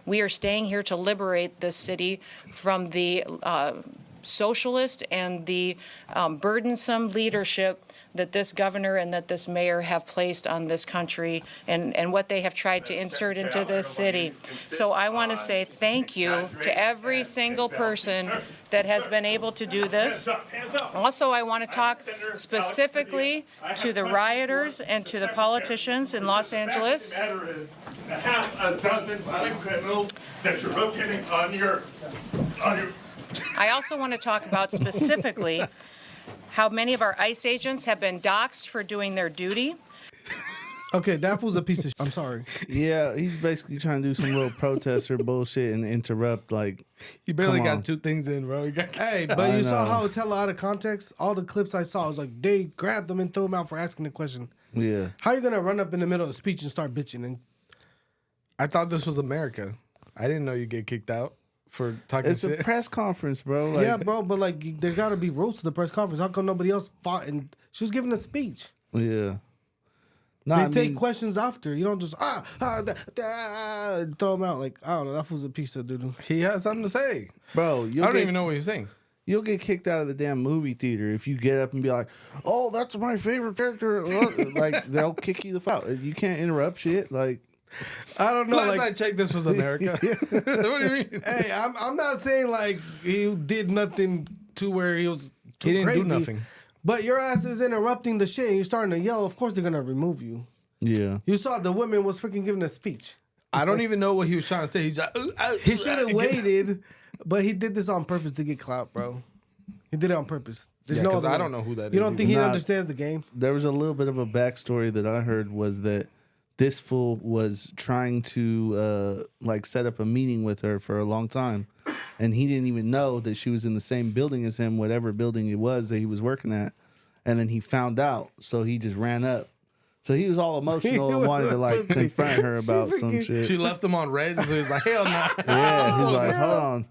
We are staying here to liberate this city from the socialist and the burdensome leadership that this governor and that this mayor have placed on this country and what they have tried to insert into this city. So I want to say thank you to every single person that has been able to do this. Also, I want to talk specifically to the rioters and to the politicians in Los Angeles. Half a dozen violent criminals that you're rotating on your. I also want to talk about specifically how many of our ICE agents have been doxxed for doing their duty. Okay, that fool's a piece of shit. I'm sorry. Yeah, he's basically trying to do some little protester bullshit and interrupt. Like, he barely got 2 things in, bro. Hey, but you saw how it's hella out of context? All the clips I saw was like, they grabbed them and threw them out for asking the question. Yeah. How are you going to run up in the middle of a speech and start bitching? And I thought this was America. I didn't know you get kicked out for talking It's shit. a press conference, bro. Like, yeah, bro, but like, there got to be rules to the press conference. How come nobody else fought? And she was giving a speech. Yeah. No, they take questions after. You don't just throw them out. Like, I don't know. That was a piece of doo-doo. He has something to say. Bro, I don't even know what he's saying. You'll get kicked out of the damn movie theater if you get up and be like, oh, that's my favorite character. Like, they'll kick you the fuck out. You can't interrupt shit. Like, I don't know. Last like, I checked, this was America. What do you mean? Hey, I'm not saying like he did nothing to where he was too He didn't crazy. do nothing. But your ass is interrupting the shit and you're starting to yell. Of course they're going to remove you. yeah. You saw the woman was freaking giving a speech. I don't even know what he was trying to say. He's like, He should have waited, but he did this on purpose to get clout, bro. He did it on purpose. There's Yeah, no 'cause other I way. don't know who that You is don't think either. he Nah. understands the game? There was a little bit of a backstory that I heard was that this fool was trying to like set up a meeting with her for a long time, and he didn't even know that she was in the same building as him, whatever building it was that he was working at. And then he found out, so he just ran up. So he was all emotional and wanted to like confront her about some shit. She left him on red, so he's like, hell no. Yeah, he's like, hold on.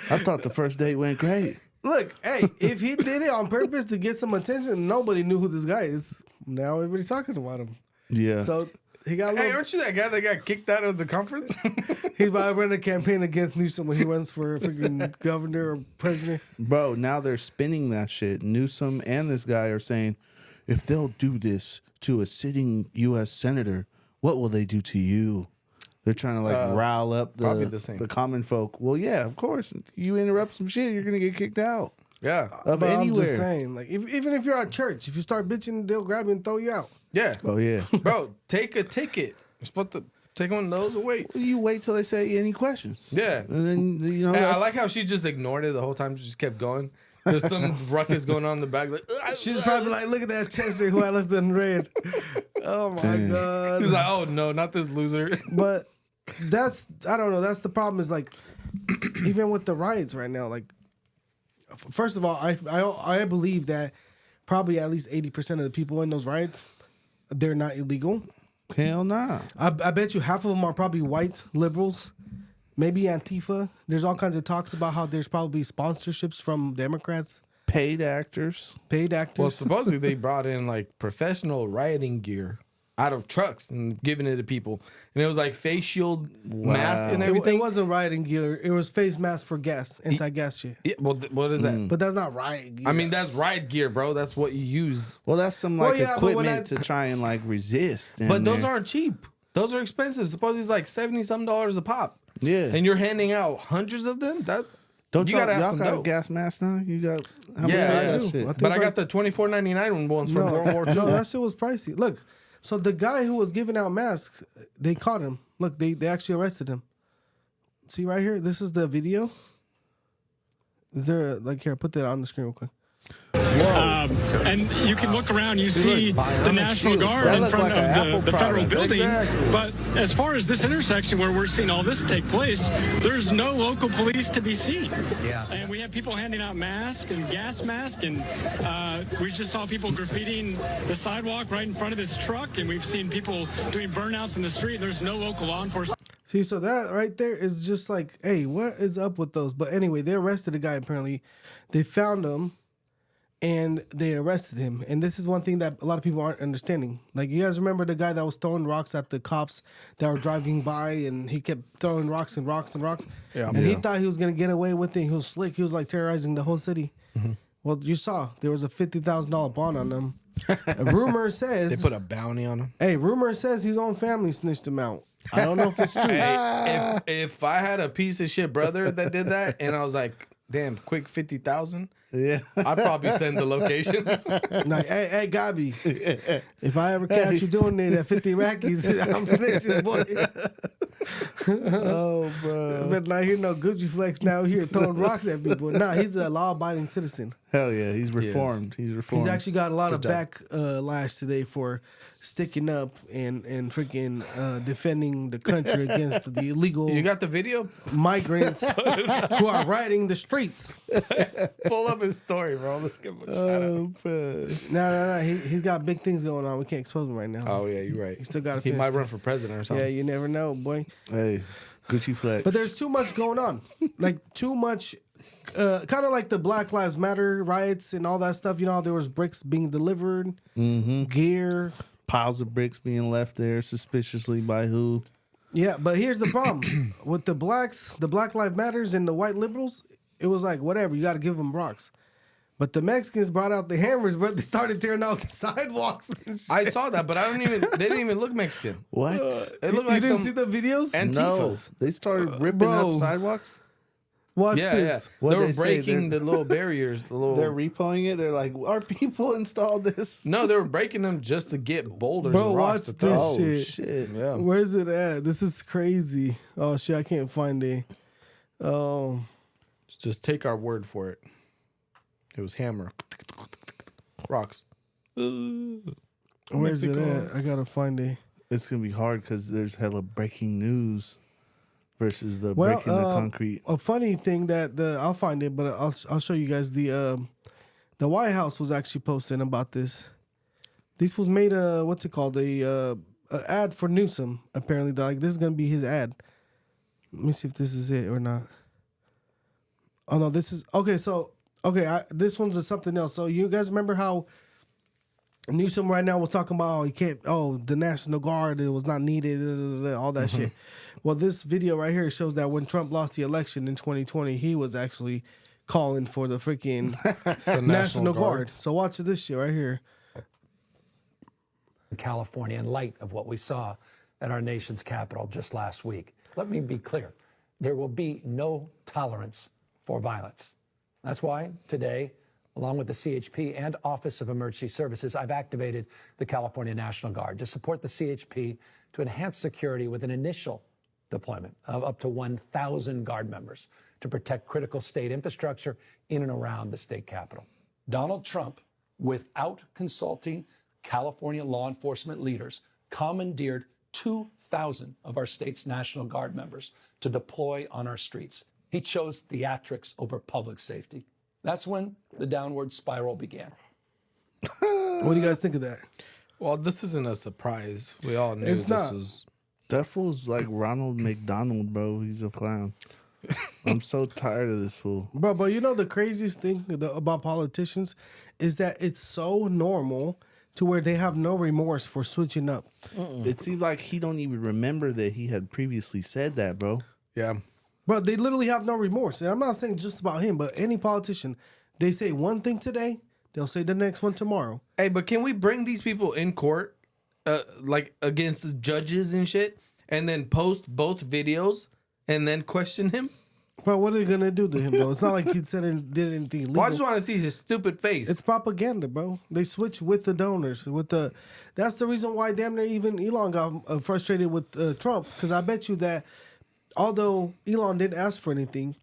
I thought the first date went great. Look, hey, if he did it on purpose to get some attention, nobody knew who this guy is. Now everybody's talking about him. Yeah. So he got a Hey, little... aren't you that guy that got kicked out of the conference? He's about to run a campaign against Newsom when he runs for freaking governor or president. Bro, now they're spinning that shit. Newsom and this guy are saying, if they'll do this to a sitting U.S. senator, what will they do to you? They're trying to like rile up probably the same. the common folk. Well, yeah, of course. You interrupt some shit, you're gonna get kicked out Yeah. of But anywhere. I'm just saying, like, even if you're at church, if you start bitching, they'll grab you and throw you out. Yeah. Oh yeah. Bro, take a ticket. You're supposed to take one of those and wait. Well, you wait till they say any questions. Yeah. And then you know. Hey, I that's- like how she just ignored it the whole time. She just kept going. There's some ruckus going on in the back. Like, She's probably like, look at that Chester who I left in red. Oh my Damn. God. He's like, oh no, not this loser. But I don't know. That's the problem is like, even with the riots right now, like, first of all, I believe that probably at least 80% of the people in those riots, they're not illegal. Hell nah. I bet you half of them are probably white liberals, maybe Antifa. There's all kinds of talks about how there's probably sponsorships from Democrats, Paid actors. paid actors. Well, supposedly they brought in like professional rioting gear out of trucks and giving it to people, and it was like face shield, mask, and It everything. wasn't rioting gear. It was face mask for gas, anti-gas shit. Yeah, well, what is that? But that's not riot gear. I mean, that's riot gear, bro. That's what you use. Well, that's some Well, like yeah, but when equipment to try and like resist. But down those there. aren't cheap. Those are expensive. Supposedly it's like $70-some a pop. Yeah. And you're handing out hundreds of them. That Don't you y'all, gotta have y'all some got dough. gas masks now? You got how Yeah, much I is that do. shit? I think But I it's got the $24.99 ones from World War II. No, that shit was pricey. Look, so the guy who was giving out masks, they caught him. Look, they actually arrested him. See right here? This is the video. Is there like here? Put that on the screen real quick. And you can look around, you see the National shield. Guard That in looks front like an of Apple the federal product. building. Exactly. But as far as this intersection where we're seeing all this take place, there's no local police to be seen. Yeah. And we have people handing out masks and gas masks, and we just saw people graffitiing the sidewalk right in front of this truck, and we've seen people doing burnouts in the street. There's no local law enforcement. See, so that right there is just like, hey, what is up with those? But anyway, they arrested a guy apparently. They found him, and they arrested him. And this is one thing that a lot of people aren't understanding. Like, you guys remember the guy that was throwing rocks at the cops that were driving by, and he kept throwing rocks and rocks and rocks. Yeah. And he thought he was gonna get away with it. He was slick. He was like terrorizing the whole city. Well, you saw there was a $50,000 bond on him. A rumor says They put a bounty on him. Hey, rumor says his own family snitched him out. I don't know if it's true. Hey, if I had a piece of shit brother that did that, and I was like, damn, quick 50,000, Yeah. I'd probably send the location. Like, hey, Gabi, if I ever catch you doing it at 50 Rackies, I'm snitching, boy. Oh, bro. But not hear no Gucci flex now here throwing rocks at people. Nah, he's a law-abiding citizen. Hell yeah, he's reformed. He's reformed. He's actually got a lot of job. backlash today for sticking up and freaking defending the country against the illegal You got the video? migrants who are riding the streets. Pull up his story, bro. Let's give him a shout out. Oh, bro. No. He's got big things going on. We can't expose him right now. Oh, yeah, you're right. He still got He might run for president or something. Yeah, you never know, boy. Hey, Gucci flex. But there's too much going on. Like, too much. Kind of like the Black Lives Matter riots and all that stuff. You know, there was bricks being delivered, gear. piles of bricks being left there suspiciously by who? Yeah, but here's the problem. With the blacks, the Black Lives Matters and the white liberals, it was like, whatever, you got to give them rocks. But the Mexicans brought out the hammers, but they started tearing out the sidewalks. And shit. I saw that, but they didn't even look Mexican. What? It looked You like didn't some see the videos? No, Antifas. they started ripping bro. up sidewalks. Watch Yeah, this. yeah. What'd They were they say? breaking the little barriers. The little. They're repoing it. They're like, our people installed this. No, they were breaking them just to get boulders Bro, and rocks watch to throw. this Oh shit. shit! Yeah. Where's it at? This is crazy. Oh, shit, I can't find it. Oh, Just take our word for it. It was hammer. Rocks. where's it at? I got to find it. It's gonna be hard because there's hella breaking news versus the breaking the concrete. A funny thing that I'll find it, but I'll show you guys the White House was actually posting about this. This was made what's it called, a ad for Newsom. Apparently, like this is gonna be his ad. Let me see if this is it or not. Oh no, this is okay. So this one's something else. So you guys remember how Newsom right now was talking about he can't. Oh, the National Guard, it was not needed. All that shit. Well, this video right here shows that when Trump lost the election in 2020, he was actually calling for the freaking National Guard. So watch this shit right here. California in light of what we saw at our nation's capital just last week. Let me be clear. There will be no tolerance for violence. That's why today, along with the CHP and Office of Emergency Services, I've activated the California National Guard to support the CHP to enhance security with an initial deployment of up to 1,000 Guard members to protect critical state infrastructure in and around the state capitol. Donald Trump, without consulting California law enforcement leaders, commandeered 2,000 of our state's National Guard members to deploy on our streets. He chose theatrics over public safety. That's when the downward spiral began. What do you guys think of that? Well, this isn't a surprise. We all knew It's this not. was. That fool's like Ronald McDonald, bro. He's a clown. I'm so tired of this fool. Bro, but you know the craziest thing about politicians is that it's so normal to where they have no remorse for switching up. It seems like he don't even remember that he had previously said that, bro. Yeah. Bro, they literally have no remorse. And I'm not saying just about him, but any politician, they say one thing today, they'll say the next one tomorrow. Hey, but can we bring these people in court, like against the judges and shit, and then post both videos and then question him? Bro, what are they going to do to him, though? It's not like he said and did anything illegal. Well, I just want to see his stupid face. It's propaganda, bro. They switch with the donors. That's the reason why damn near even Elon got frustrated with Trump. Because I bet you that although Elon didn't ask for anything,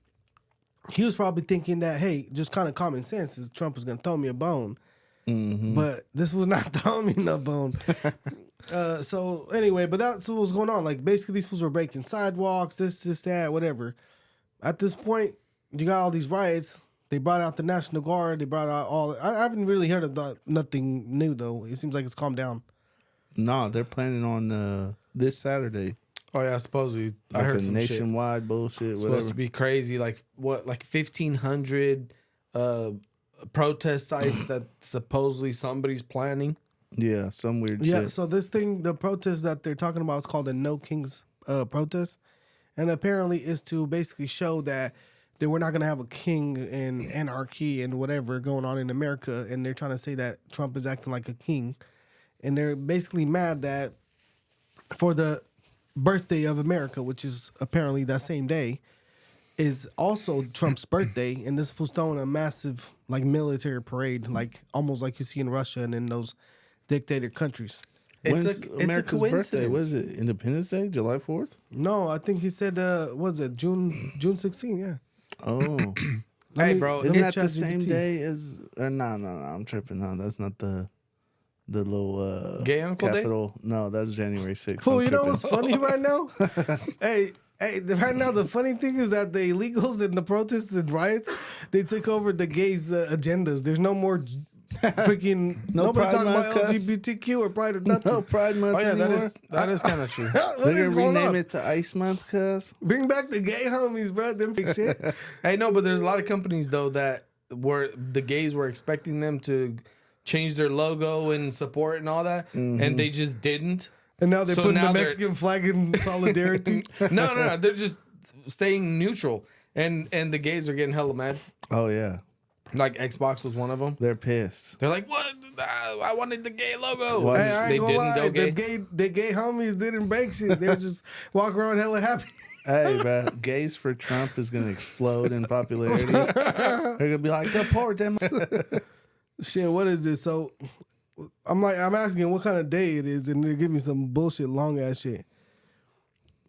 he was probably thinking that, hey, just kind of common sense is Trump was going to throw me a bone. But this was not throwing me no bone. So anyway, but that's what was going on. Like basically these fools were breaking sidewalks, this, that, whatever. At this point, you got all these riots. They brought out the National Guard. They brought out all. I haven't really heard of nothing new though. It seems like it's calmed down. No, they're planning on this Saturday. Oh yeah, supposedly I Like heard a some shit. nationwide bullshit. It's Whatever. supposed to be crazy. Like what? Like 1,500 protest sites that supposedly somebody's planning. Yeah, some weird Yeah, shit. so this thing, the protest that they're talking about is called the No Kings protest. And apparently it's to basically show that we're not going to have a king and anarchy and whatever going on in America. And they're trying to say that Trump is acting like a king. And they're basically mad that for the birthday of America, which is apparently that same day, is also Trump's birthday. And this fool's throwing a massive like military parade, like almost like you see in Russia and in those dictator countries. When's a America's birthday? coincidence. What is it? Independence Day, July 4th? No, I think he said, what was it, June 16, yeah. Oh, Hey, bro, isn't that ChatGPT. the same day as? Or no, I'm tripping. No, that's not the little Gay Uncle Day? capital. No, that's January 6th. Fool, I'm you know tripping. what's funny right now? Hey, right now the funny thing is that the illegals and the protests and riots, they took over the gays' agendas. There's no more freaking No nobody Pride talking about Month, cuz. LGBTQ or pride or nothing. No Pride Month Oh yeah, anymore. that is kind of true. What They're is gonna going rename on? it to Ice Month, cuz. Bring back the gay homies, bro. Them big shit. Hey, no, but there's a lot of companies though that were the gays were expecting them to change their logo and support and all that, and they just didn't. And now they're So putting now the they're- Mexican flag in solidarity. No, they're just staying neutral, and the gays are getting hella mad. Oh yeah, Like Xbox was one of them. they're pissed. They're like, "What? I wanted the gay logo." What? Hey, I They ain't gonna didn't lie, go gay. the gay homies didn't break shit. They were just walking around hella happy. Hey, bro, gays for Trump is gonna explode in popularity. They're gonna be like, deport them. Shit, what is this? So I'm asking what kind of day it is, and they're giving me some bullshit long ass shit.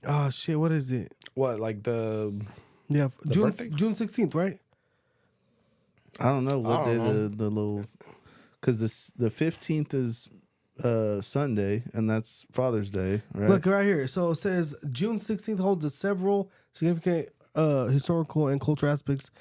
Oh shit, what is it? What, like the? Yeah, birthday? June 16th, right? I don't know what I day don't the little, because the 15th is Sunday, and that's Father's Day, right? Look right here. So it says June 16th holds several significant historical and cultural aspects.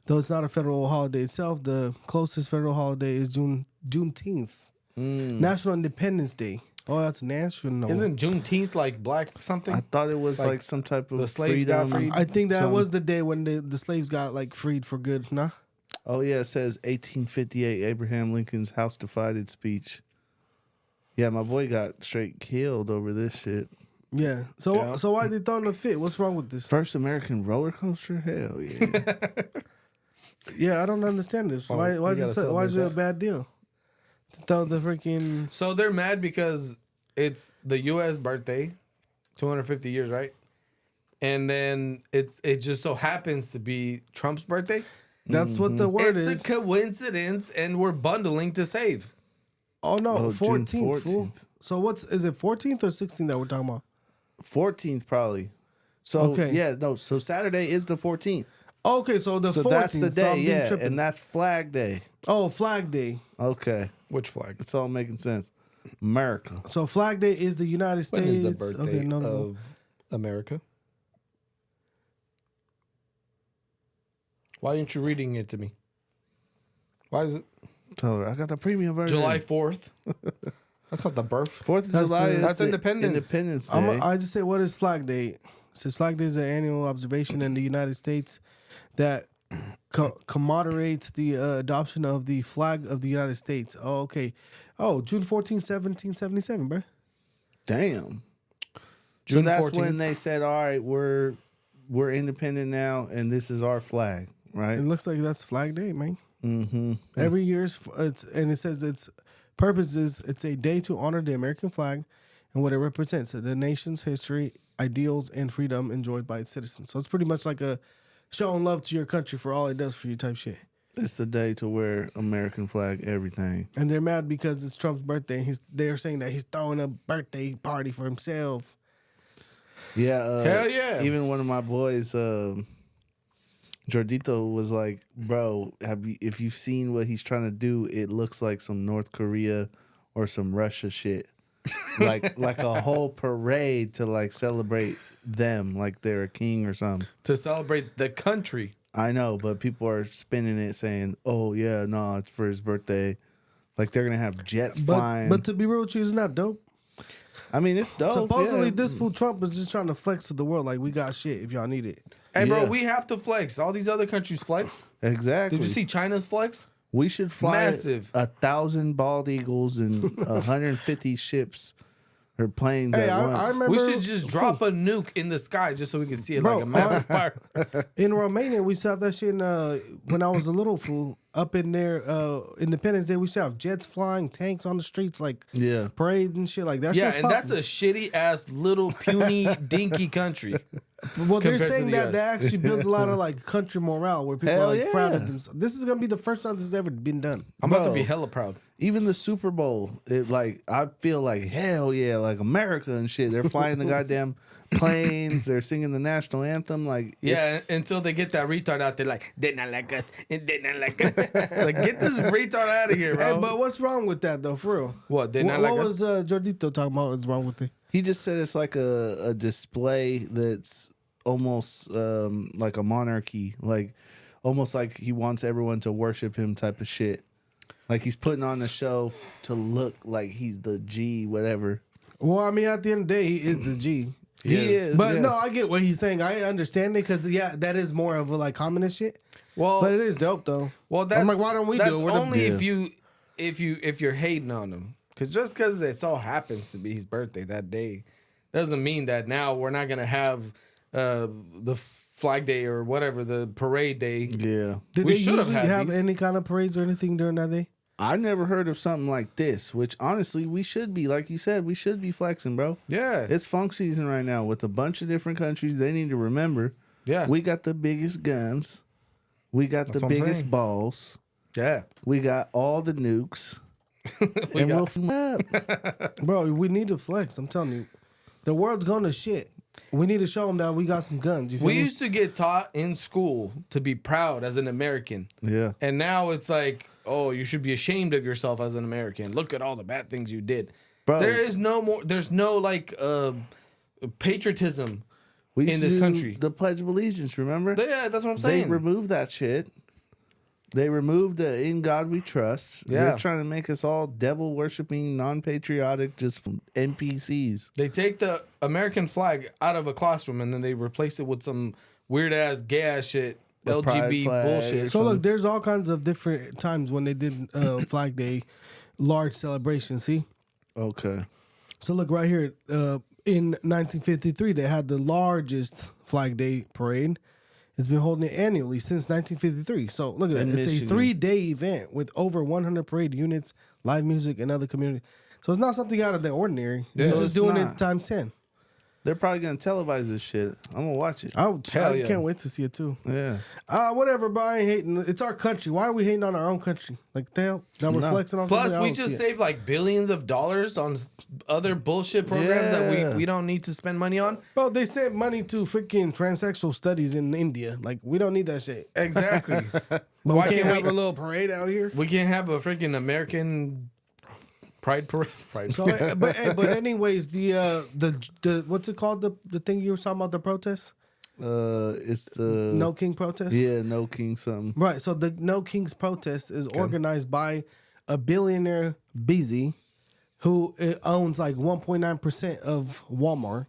Though it's not a federal holiday itself, the closest federal holiday is Juneteenth, National Independence Day. Oh, that's national. Isn't Juneteenth like black something? I thought it was Like, like some type of the slaves got freedom. freed? I think that some- was the day when the slaves got like freed for good. Nah. Oh yeah, it says 1858 Abraham Lincoln's House Divided speech. Yeah, my boy got straight killed over this shit. Yeah. So why they throwing a fit? What's wrong with this? First American roller coaster? Hell yeah. Yeah, I don't understand this. Why we is gotta why is it a celebrate bad deal? To throw the freaking So they're mad because it's the U.S. birthday, 250 years, right? And then it just so happens to be Trump's birthday. that's what the word It's is. a coincidence, and we're bundling to save. Oh no, Oh, June 14th. Fool. 14th. So is it 14th or 16th that we're talking about? 14th probably. So Okay. yeah, no. So Saturday is the 14th. Okay, so the So 14th. that's the so I'm day, being yeah, tripping. and that's Flag Day. Oh, Flag Day. Okay, Which flag? it's all making sense. America. So Flag Day is the United When States. is the birthday no. of America? Why aren't you reading it to me? Why is it Tell her I got the premium version. July 4th? That's not the birth. 4th of That's July. the- is that's the Independence. Independence Day. I just say what is Flag Day? It says Flag Day is an annual observation in the United States that commemorates the adoption of the flag of the United States. Oh, okay. Oh, June 14, 1777, bro. Damn. So June that's 14th. when they said, "All right, we're independent now, and this is our flag." Right? It looks like that's Flag Day, man. Mm-hmm. Every year's it says its purpose is it's a day to honor the American flag and what it represents, the nation's history, ideals, and freedom enjoyed by its citizens. So it's pretty much like a showing love to your country for all it does for you type shit. It's the day to wear American flag everything. And they're mad because it's Trump's birthday. They're saying that he's throwing a birthday party for himself. Yeah. Hell yeah. Even one of my boys, Jordito, was like, "Bro, if you've seen what he's trying to do, it looks like some North Korea or some Russia shit." like a whole parade to like celebrate them like they're a king or something. To celebrate the country. I know, but people are spinning it saying, "Oh yeah, no, it's for his birthday." Like they're gonna have jets flying. But to be real with you, it's not dope. I mean, it's dope. Supposedly, yeah. this fool Trump is just trying to flex to the world. Like, we got shit if y'all need it. Hey, bro, Yeah. we have to flex. All these other countries flex. Exactly. Did you see China's flex? We should fly Massive. 1,000 bald eagles and 150 ships or planes Hey, at I once. remember. We should just drop a nuke in the sky just so we can see it Bro, like a massive fire. In Romania, we used to have that shit when I was a little fool. Up in there, Independence Day, we used to have jets flying, tanks on the streets, like Yeah. parade and shit like that. Yeah, shit's and that's popular. a shitty ass little puny dinky country. Well, they're compared to saying the that US. that actually builds a lot of like country morale where people Hell are like proud yeah. of themselves. This is gonna be the first time this has ever been done. I'm about to Bro. be hella proud. Even the Super Bowl, I feel like hell yeah, like America and shit. They're flying the goddamn planes. They're singing the national anthem. Like Yeah, it's- until they get that retard out there, like they not like us, they not like us. Like get this retard out of here, bro. Hey, but what's wrong with that though, for real? What, they not What like was Jordito talking about? What's wrong with it? he just said it's like a display that's almost like a monarchy, like almost like he wants everyone to worship him type of shit. Like he's putting on a show to look like he's the G, whatever. Well, I mean, at the end of the day, he is the G. He is, But yeah. no, I get what he's saying. I understand it because that is more of a like communist shit. well, But it is dope though. well, that's I'm like, why don't we that's do it? We're the- only Yeah. if you're hating on him, because just because it all happens to be his birthday that day, doesn't mean that now we're not gonna have the Flag Day or whatever, the parade day. Yeah. Did We they should have usually had have these. any kind of parades or anything during that day? I never heard of something like this, which honestly we should be, like you said, we should be flexing, bro. Yeah, It's funk season right now with a bunch of different countries. They need to remember, yeah, we got the biggest guns, we got That's the what I'm biggest saying. balls, yeah. we got all the nukes, and we'll f- up. Bro, we need to flex. I'm telling you, the world's going to shit. We need to show them that we got some guns. You feel We me? used to get taught in school to be proud as an American. Yeah. And now it's like, oh, you should be ashamed of yourself as an American. Look at all the bad things you did. Bro. There is no more, there's no like patriotism We in used to this do country. the Pledge of Allegiance, remember? Yeah, that's what I'm They saying. removed that shit. They removed the "In God We Trust." Yeah. They're trying to make us all devil worshipping, non-patriotic, just NPCs. They take the American flag out of a classroom and then they replace it with some weird ass gay ass shit, The pride LGB flag bullshit. or So look, there's all kinds of different times when they did Flag Day, large celebration. See, Okay. so look right here. In 1953, they had the largest Flag Day parade. It's been holding it annually since 1953. So look at that. In It's Michigan. a 3-day event with over 100 parade units, live music, and other community. So it's not something out of the ordinary. Yeah, It's so just it's doing not. it times 10. They're probably gonna televise this shit. I'm gonna watch it. I Hell yeah. can't wait to see it too. Yeah. Whatever, but I ain't hating. It's our country. Why are we hating on our own country? Like, the hell? That we're No. flexing on Plus, something? I we don't just see it. saved like billions of dollars on other bullshit programs Yeah. that we don't need to spend money on. Bro, they sent money to freaking transsexual studies in India. Like, we don't need that shit. Exactly. But Why we can't can't have we- a little parade out here. We can't have a freaking American pride parade. So, but anyways, the what's it called? The thing you were talking about, the protest? It's the No King protest? Yeah, no king something. Right. So the No Kings protest is organized by a billionaire, Beezy, who owns like 1.9% of Walmart.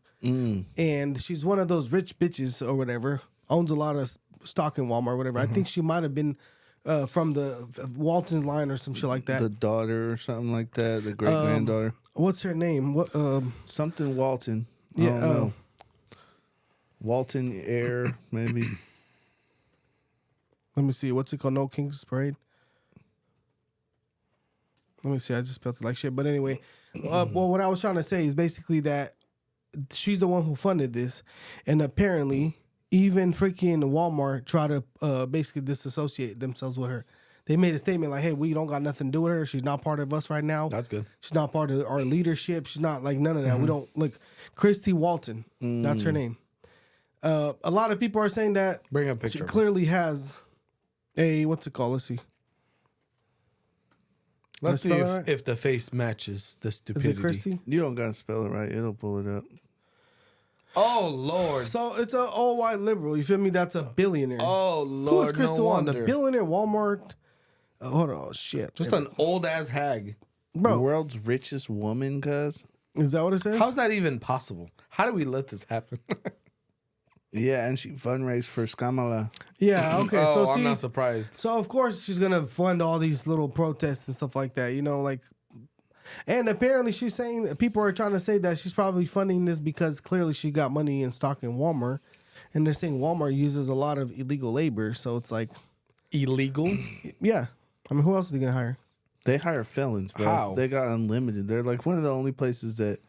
And she's one of those rich bitches or whatever, owns a lot of stock in Walmart or whatever. I think she might have been from the Walton's line or some shit like that. The daughter or something like that. The great granddaughter. What's her name? What? Something Walton. I Yeah, don't know. Walton Air, maybe. Let me see. What's it called? No Kings Parade. Let me see. I just spelled it like shit. But anyway, well, what I was trying to say is basically that she's the one who funded this, and apparently even freaking Walmart try to basically disassociate themselves with her. They made a statement like, "Hey, we don't got nothing to do with her. She's not part of us right now. That's good. She's not part of our leadership. She's not like none of that. We don't look." Christy Walton, that's her name. A lot of people are saying that Bring up a she picture. clearly has a what's it called? Let's see. Let's see Did I spell it right? if the face matches the Is stupidity. it Christy? You don't gotta spell it right. It'll pull it up. Oh Lord. So it's an all white liberal. You feel me? That's a billionaire. Oh Who is Lord. Christy No Walton? wonder. The billionaire Walmart. Hold on, shit. Just an old ass hag. The bro. world's richest woman, cuz. Is that what it says? How's that even possible? How do we let this happen? Yeah, and she fundraised for Skamala. Yeah, okay. Oh, So I'm see, not surprised. so of course she's gonna fund all these little protests and stuff like that. You know, like, and apparently she's saying that people are trying to say that she's probably funding this because clearly she got money in stock in Walmart, and they're saying Walmart uses a lot of illegal labor. So it's like, Illegal? yeah, I mean, who else are they gonna hire? They hire felons, bro. How? They got unlimited. They're like one of the only places that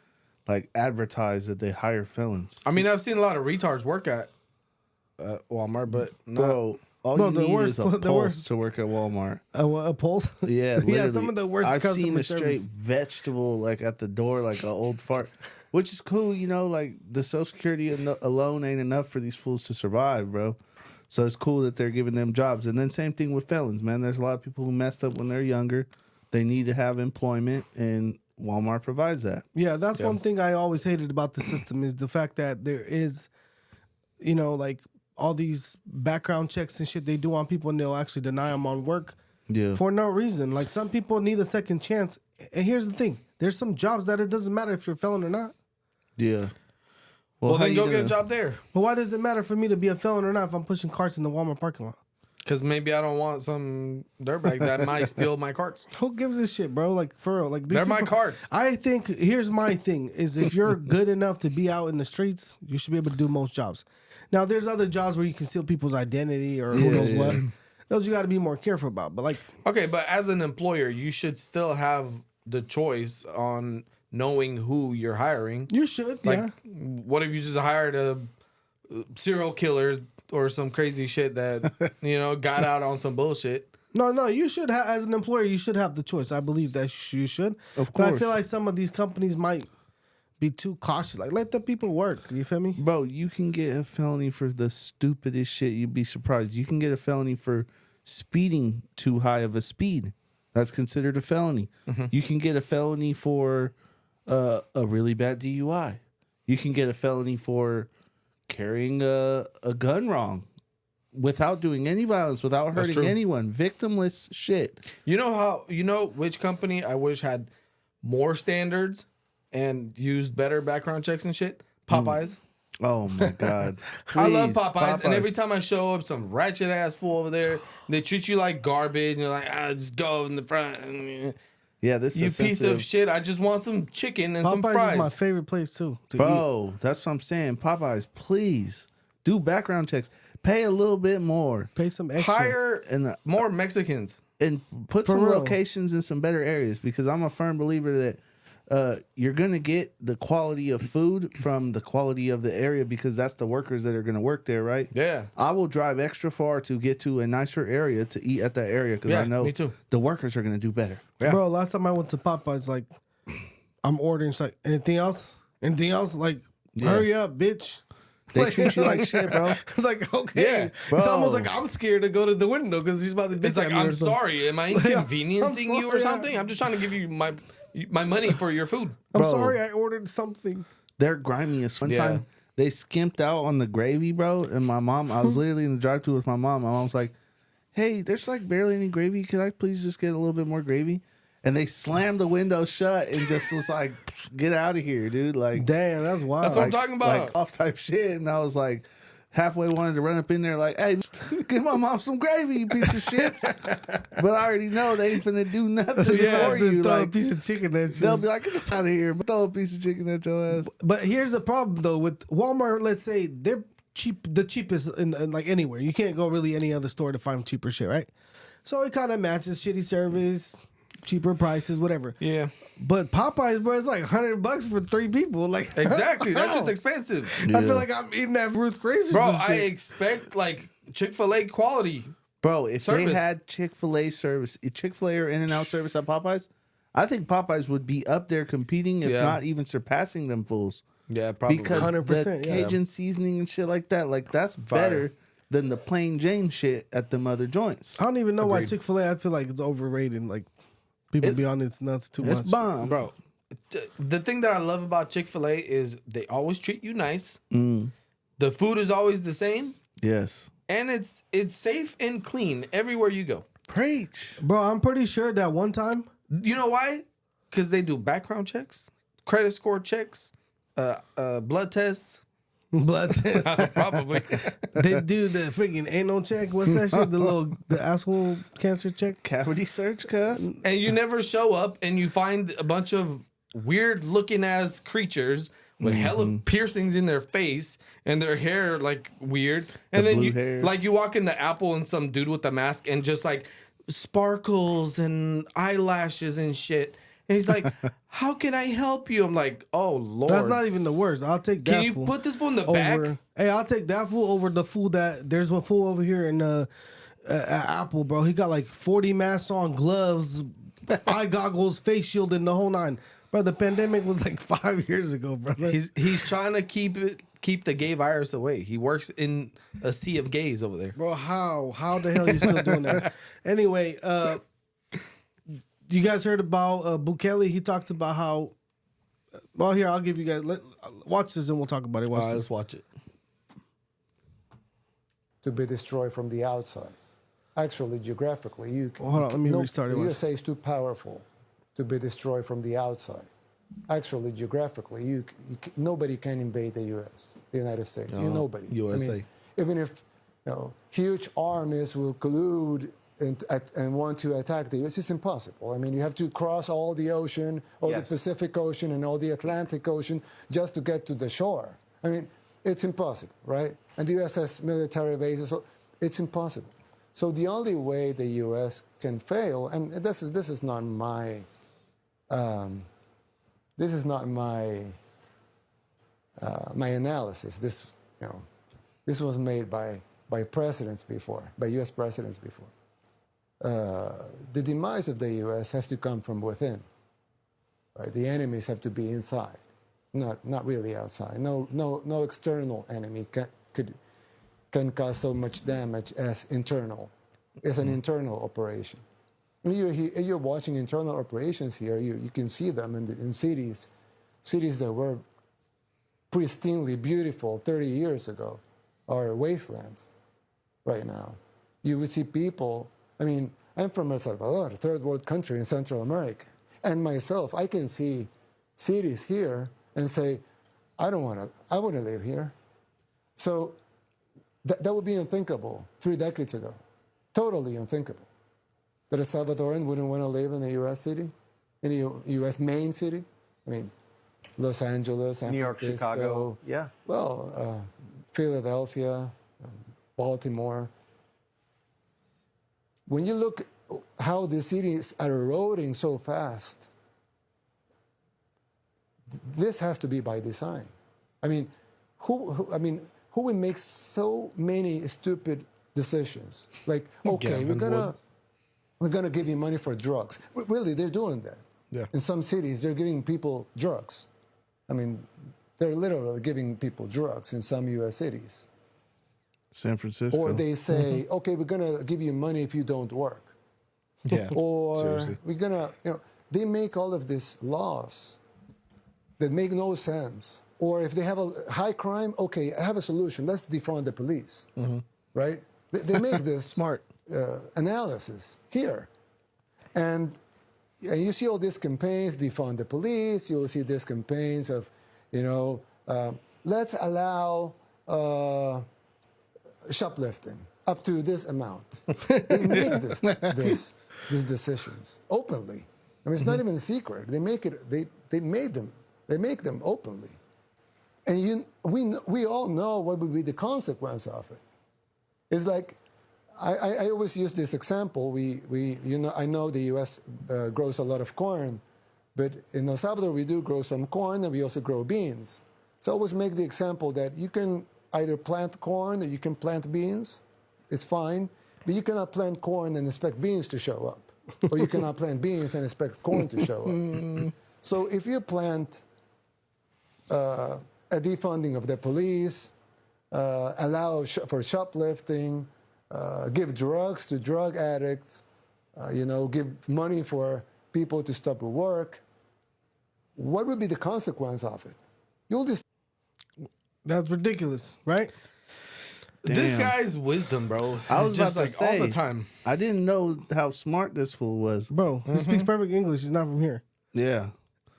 like advertise that they hire felons. I mean, I've seen a lot of retards work at Walmart, but not. Bro, all Bro, you the need worst- is a the pulse worst- to work at Walmart. A Pulse? Yeah, literally. yeah, some of the worst I've customer seen a straight service. vegetable like at the door, like an old fart, which is cool. You know, like the Social Security alone ain't enough for these fools to survive, bro. So it's cool that they're giving them jobs. And then same thing with felons, man. There's a lot of people who messed up when they're younger. They need to have employment, and Walmart provides that. Yeah, that's one thing I always hated about the system is the fact that there is, you know, like all these background checks and shit they do on people, and they'll actually deny them on work Yeah. for no reason. Like some people need a second chance. And here's the thing: there's some jobs that it doesn't matter if you're a felon or not. Yeah. Well, how then you go get a gonna- job there. But why does it matter for me to be a felon or not if I'm pushing carts in the Walmart parking lot? Because maybe I don't want some dirtbag that might steal my carts. Who gives a shit, bro? Like for real, like these They're my people- carts. I think here's my thing: is if you're good enough to be out in the streets, you should be able to do most jobs. Now, there's other jobs where you can steal people's identity or who knows what. Those you got to be more careful about. But like, Okay, but as an employer, you should still have the choice on knowing who you're hiring. you should, Like, yeah. what if you just hired a serial killer or some crazy shit that, got out on some bullshit? No, you should have, as an employer, you should have the choice. I believe that you should. Of But I course. feel like some of these companies might be too cautious. Like, let the people work. You feel me? Bro, you can get a felony for the stupidest shit. You'd be surprised. You can get a felony for speeding too high of a speed. That's considered a felony. You can get a felony for a really bad DUI. You can get a felony for carrying a gun wrong without doing any violence, without hurting true. anyone. Victimless shit. You know which company I wish had more standards and used better background checks and shit? Popeyes. Oh my God. I love Please, Popeyes, and every time I show up, some ratchet ass fool over there, they treat you like garbage, and you're like, just go in the front. Yeah, this You is piece sensitive. of shit. I just want some chicken and some Popeyes fries. is my favorite place too to eat. Bro, that's what I'm saying. Popeyes, please do background checks. Pay a little bit more Pay some extra. Hire and more Mexicans. put For some real. locations in some better areas, because I'm a firm believer that you're gonna get the quality of food from the quality of the area, because that's the workers that are gonna work there, right? Yeah. I will drive extra far to get to a nicer area to eat at that area, because Yeah, I know me too. the workers are gonna do better. Yeah. Bro, last time I went to Popeyes, like, I'm ordering, it's like, anything else? Anything else? Like, hurry up, bitch. They treat you like shit, bro. It's like, okay. Yeah, It's bro. almost like I'm scared to go to the window because he's about to bitch It's like, at me or I'm something. sorry. Am I inconveniencing you or sorry, something? I'm just trying to give you my money for your food. I'm Bro. sorry I ordered something. They're grimy as one Yeah. time. They skimped out on the gravy, bro. And my mom, I was literally in the drive-thru with my mom. My mom's like, "Hey, there's like barely any gravy. Could I please just get a little bit more gravy?" And they slammed the window shut and just was like, "Get out of here, dude!" Like, Damn, that's wild. That's what I'm talking about. like off type shit. And I was like, halfway wanted to run up in there, like, "Hey, give my mom some gravy, you piece of shits." But I already know they ain't finna do nothing for you. throw a Like, piece of chicken at you. they'll be like, "Get the fuck out of here!" But throw a piece of chicken at your ass. But here's the problem though with Walmart. Let's say they're cheap, the cheapest in like anywhere. You can't go really any other store to find cheaper shit, right? So it kind of matches shitty service, cheaper prices, whatever. Yeah. But Popeyes, bro, it's like $100 for 3 people. Like Exactly. That shit's how? expensive. I feel like I'm eating at Ruth Grace or Bro, some I shit. expect like Chick-fil-A quality. Bro, if they Service. had Chick-fil-A service, Chick-fil-A or In-N-Out service at Popeyes, I think Popeyes would be up there competing, if Yeah. not even surpassing them fools. Yeah, probably. Because 100%, the yeah. Cajun seasoning and shit like that, like that's better than the plain Jane shit at them other joints. I don't even know why Agreed. Chick-fil-A, I feel like it's overrated. Like people be on its nuts too It's much. bomb. Bro, the thing that I love about Chick-fil-A is they always treat you nice. The food is always the same, Yes. and it's safe and clean everywhere you go. Preach. Bro, I'm pretty sure that one time, You know why? Because they do background checks, credit score checks, blood tests, Blood test. Probably. They do the freaking anal check. What's that shit? The asshole cancer check. Cavity search, cuz? And you never show up and you find a bunch of weird looking ass creatures with hella piercings in their face and their hair like weird. And then blue you hairs. like you walk into Apple and some dude with a mask and just like sparkles and eyelashes and shit. And he's like, "How can I help you?" I'm like, "Oh Lord." That's not even the worst. I'll take that. Can you fool put this fool in the over. back? Hey, I'll take that fool over the fool that there's one fool over here in Apple, bro. He got like 40 masks on, gloves, eye goggles, face shield, and the whole nine. Bro, the pandemic was like 5 years ago, brother. He's trying to keep the gay virus away. He works in a sea of gays over there. Bro, how the hell are you still doing that? Anyway, you guys heard about Bukele? He talked about how. Well, here I'll give you guys. Watch this and we'll talk about it. Watch this. Let's watch it. To be destroyed from the outside. Actually, geographically, Hold on, let me restart it. The USA is too powerful to be destroyed from the outside. Actually, geographically, nobody can invade the U.S., the United States. Nobody. USA. I mean, even if huge armies will collude and want to attack the U.S., it's impossible. I mean, you have to cross all the ocean, all the Pacific Ocean and all the Atlantic Ocean just to get to the shore. I mean, it's impossible, right? And the U.S. has military bases, so it's impossible. So the only way the U.S. can fail, and this is not my my analysis. This was made by presidents before, by U.S. presidents before. The demise of the U.S. has to come from within. Right? The enemies have to be inside, not really outside. No external enemy can cause so much damage as internal. It's an internal operation. You're watching internal operations here. You can see them in cities that were pristinely beautiful 30 years ago are wastelands right now. You would see people. I mean, I'm from El Salvador, a third world country in Central America, and myself, I can see cities here and say, I want to live here. So that would be unthinkable 3 decades ago. Totally unthinkable. That a Salvadoran wouldn't want to live in a U.S. city, in a U.S. main city. I mean, Los Angeles, San New York, Francisco, Chicago, yeah. Well, Philadelphia, Baltimore. When you look how the cities are eroding so fast, this has to be by design. I mean, who would make so many stupid decisions? Like, okay, we're gonna give you money for drugs. Really, they're doing that. Yeah. In some cities, they're giving people drugs. I mean, they're literally giving people drugs in some U.S. cities. San Francisco. Or they say, okay, we're gonna give you money if you don't work. Yeah. Or Seriously. we're gonna, they make all of these laws that make no sense. Or if they have a high crime, okay, I have a solution. Let's defund the police, right? They make this Smart. Analysis here, and you see all these campaigns, defund the police. You will see these campaigns of, let's allow shoplifting up to this amount. They make these decisions openly. I mean, it's not even a secret. They make it. They make them openly, and we all know what would be the consequence of it. It's like I always use this example. I know the U.S. Grows a lot of corn, but in El Salvador we do grow some corn and we also grow beans. So I always make the example that you can either plant corn or you can plant beans. It's fine, but you cannot plant corn and expect beans to show up, or you cannot plant beans and expect corn to show up. So if you plant a defunding of the police, allow for shoplifting, give drugs to drug addicts, give money for people to stop work, what would be the consequence of it? You'll just. That's ridiculous, right? This Damn. guy's wisdom, bro. I was just about to say all the time. I didn't know how smart this fool was. Bro, he speaks perfect English. He's not from here. Yeah.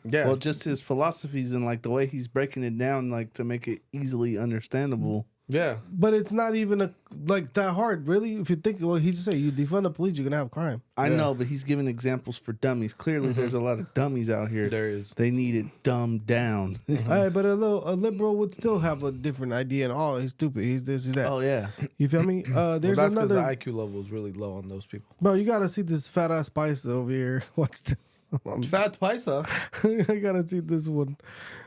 Yeah. Well, just his philosophies and like the way he's breaking it down, like to make it easily understandable. Yeah. But it's not even like that hard, really. If you think, well, he just say you defund the police, you're gonna have crime. I know, but he's giving examples for dummies. Clearly, there's a lot of dummies out here. There is. They need it dumbed down. Hey, but a liberal would still have a different idea. And he's stupid. He's this. He's that. Oh yeah, You feel me? There's Well, that's because the another. IQ level is really low on those people. Bro, you gotta see this fat ass spice over here. Watch this. Fat Paisa. I gotta see this one.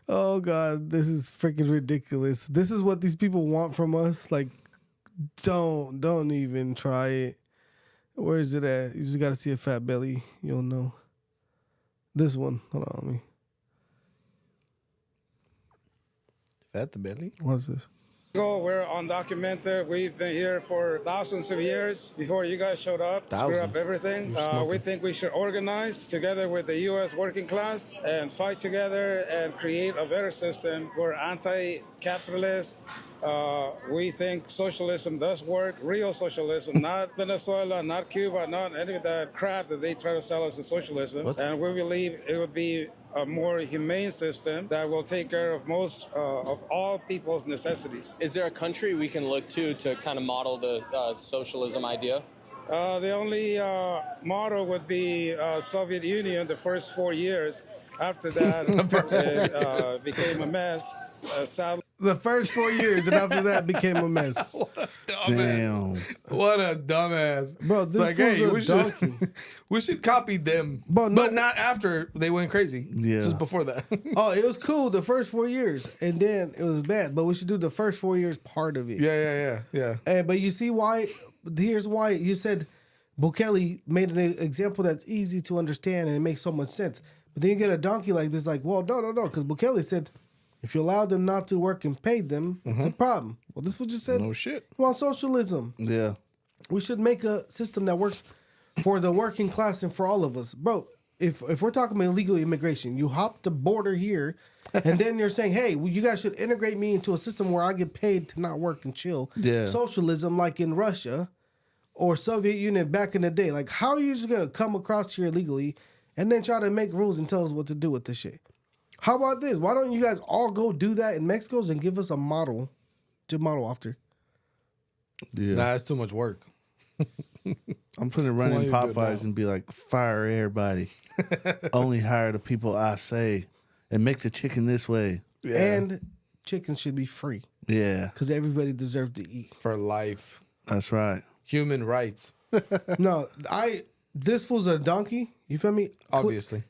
Oh god, this is freaking ridiculous. This is what these people want from us. Like, don't even try it. Where is it at? You just gotta see a fat belly. You'll know. This one. Hold on, let me. Fat the belly. What's this? We're undocumented. We've been here for thousands of years before you guys showed up. Screw up Thousands. everything. We think we should organize together with the U.S. working class and fight together and create a better system. We're anti-capitalist. We think socialism does work, real socialism, not Venezuela, not Cuba, not any of that crap that they try to sell us as socialism. And we believe it would be a more humane system that will take care of most of all people's necessities. Is there a country we can look to kind of model the socialism idea? The only model would be Soviet Union the first 4 years. After that, it became a mess. Sadly, The first 4 years, and after that became a mess. damn. What a dumbass. Bro, this It's fool's a we donkey. should, we should copy them. But But, no- not after they went crazy. Yeah. Just before that. Oh, it was cool the first 4 years, and then it was bad. But we should do the first 4 years part of it. yeah. And but you see why? Here's why you said Bukele made an example that's easy to understand and it makes so much sense. But then you get a donkey like this, like, well, no, because Bukele said if you allow them not to work and pay them, it's a problem. Well, this was just said. No shit. We want socialism. Yeah, We should make a system that works for the working class and for all of us, bro. If we're talking about illegal immigration, you hop the border here, and then you're saying, "Hey, well, you guys should integrate me into a system where I get paid to not work and chill." Yeah. Socialism, like in Russia or Soviet Union back in the day. Like, how are you just gonna come across here illegally and then try to make rules and tell us what to do with this shit? How about this? Why don't you guys all go do that in Mexico and give us a model to model after? yeah. Nah, it's too much work. I'm gonna run Why in you do it Popeyes now? and be like, fire everybody. Only hire the people I say, and make the chicken this way. Yeah. And chicken should be free Yeah, because everybody deserves to eat. For life. that's right. Human rights. No, this fool's a donkey. You feel me? Obviously.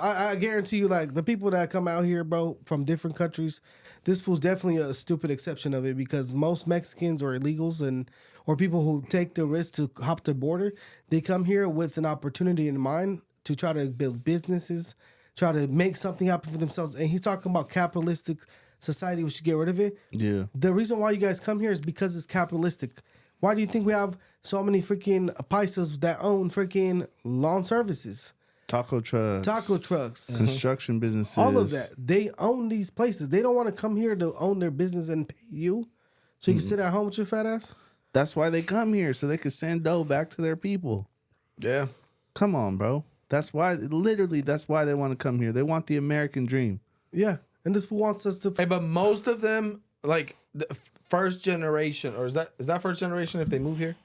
I guarantee you, like the people that come out here, bro, from different countries, this fool's definitely a stupid exception of it because most Mexicans or illegals or people who take the risk to hop the border, they come here with an opportunity in mind to try to build businesses, try to make something happen for themselves. And he's talking about capitalistic society. We should get rid of it. Yeah, The reason why you guys come here is because it's capitalistic. Why do you think we have so many freaking paisas that own freaking lawn services, taco trucks, taco trucks, construction businesses, all of that? They own these places. They don't want to come here to own their business and pay you so you can sit at home with your fat ass. That's why they come here, so they can send dough back to their people. Yeah. Come on, bro. That's why, literally, that's why they want to come here. They want the American dream. Yeah. And this fool wants us to. Hey, but most of them, like the first generation, or is that first generation if they move here?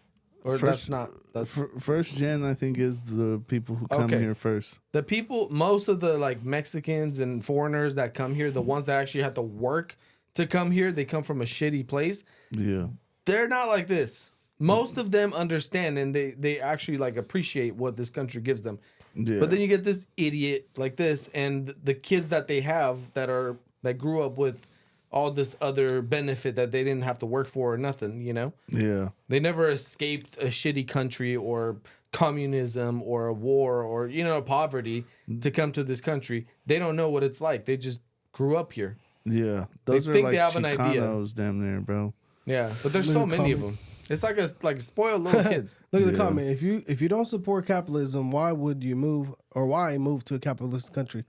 Or that's not. That's First gen, I think, is the people who come Okay. here first. the people, most of the like Mexicans and foreigners that come here, the ones that actually have to work to come here, they come from a shitty place. Yeah. They're not like this. Most of them understand and they actually like appreciate what this country gives them. Yeah. But then you get this idiot like this, and the kids that they have that grew up with all this other benefit that they didn't have to work for or nothing, you know? Yeah. They never escaped a shitty country or communism or a war or, poverty to come to this country. They don't know what it's like. They just grew up here. Yeah. Those are think like they have an idea. Chicanos damn there, bro. Yeah, but there's so many of them. It's like spoiled little kids. Look at the comment. If you don't support capitalism, why would you move or why move to a capitalist country?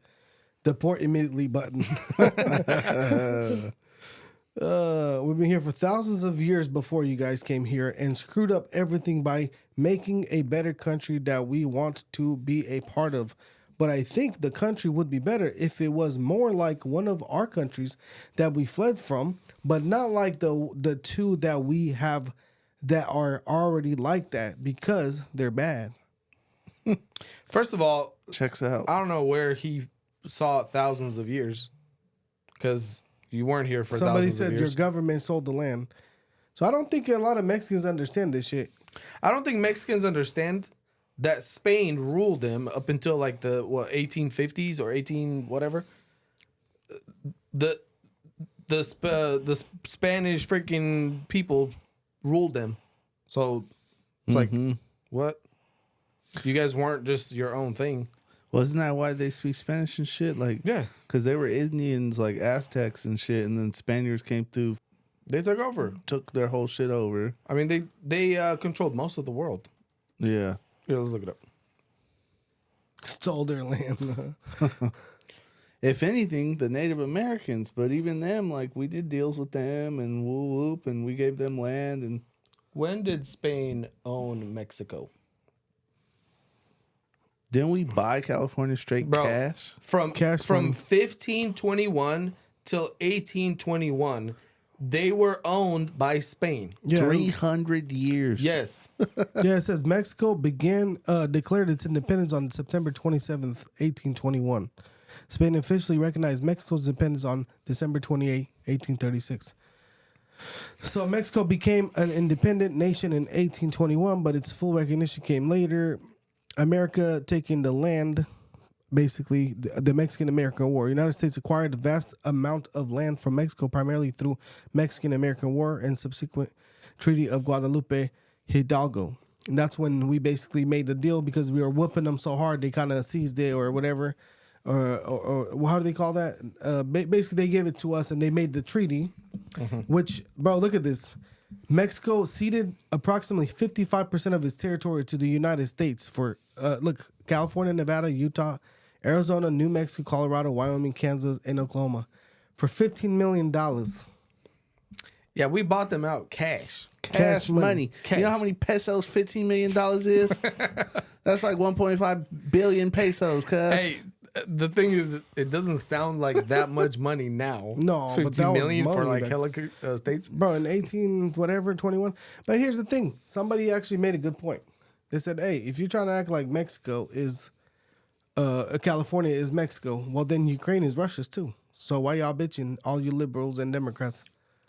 Deport immediately button. We've been here for thousands of years before you guys came here and screwed up everything by making a better country that we want to be a part of. But I think the country would be better if it was more like one of our countries that we fled from, but not like the two that we have that are already like that because they're bad. First of all, Checks out. I don't know where he saw thousands of years, because you weren't here for Somebody thousands said of your years. government sold the land. So I don't think a lot of Mexicans understand this shit. I don't think Mexicans understand that Spain ruled them up until like the 1850s or 18 whatever. The Spanish freaking people ruled them. So it's like, what? You guys weren't just your own thing. Well, isn't that why they speak Spanish and shit? Like, Yeah. because they were Indians, like Aztecs and shit, and then Spaniards came through, They took over. took their whole shit over. I mean, they controlled most of the world. Yeah. Here, let's look it up. Stole their land. If anything, the Native Americans, but even them, like, we did deals with them and whoop whoop, and we gave them land. And When did Spain own Mexico? didn't we buy California straight Bro, cash? From Cash from money. 1521 till 1821, they were owned by Spain. Yeah. 300 years. Yes. Yeah, it says Mexico declared its independence on September 27th, 1821. Spain officially recognized Mexico's independence on December 28, 1836. So Mexico became an independent nation in 1821, but its full recognition came later. America taking the land, basically the Mexican-American War. United States acquired a vast amount of land from Mexico, primarily through Mexican-American War and subsequent Treaty of Guadalupe Hidalgo. And that's when we basically made the deal because we were whooping them so hard they kind of seized it or whatever. Or how do they call that? Basically, they gave it to us and they made the treaty, which, bro, look at this. Mexico ceded approximately 55% of its territory to the United States for, California, Nevada, Utah, Arizona, New Mexico, Colorado, Wyoming, Kansas, and Oklahoma for $15 million. Yeah, we bought them out cash. Cash money. Cash. You know how many pesos $15 million is? That's like 1.5 billion pesos, cuz. Hey, the thing is, it doesn't sound like that much money now. No, but 15 that was million for money like back- hella states. Bro, in 21. But here's the thing. Somebody actually made a good point. They said, hey, if you're trying to act like Mexico is, California is Mexico, well, then Ukraine is Russia's too. So why y'all bitching, all you liberals and Democrats?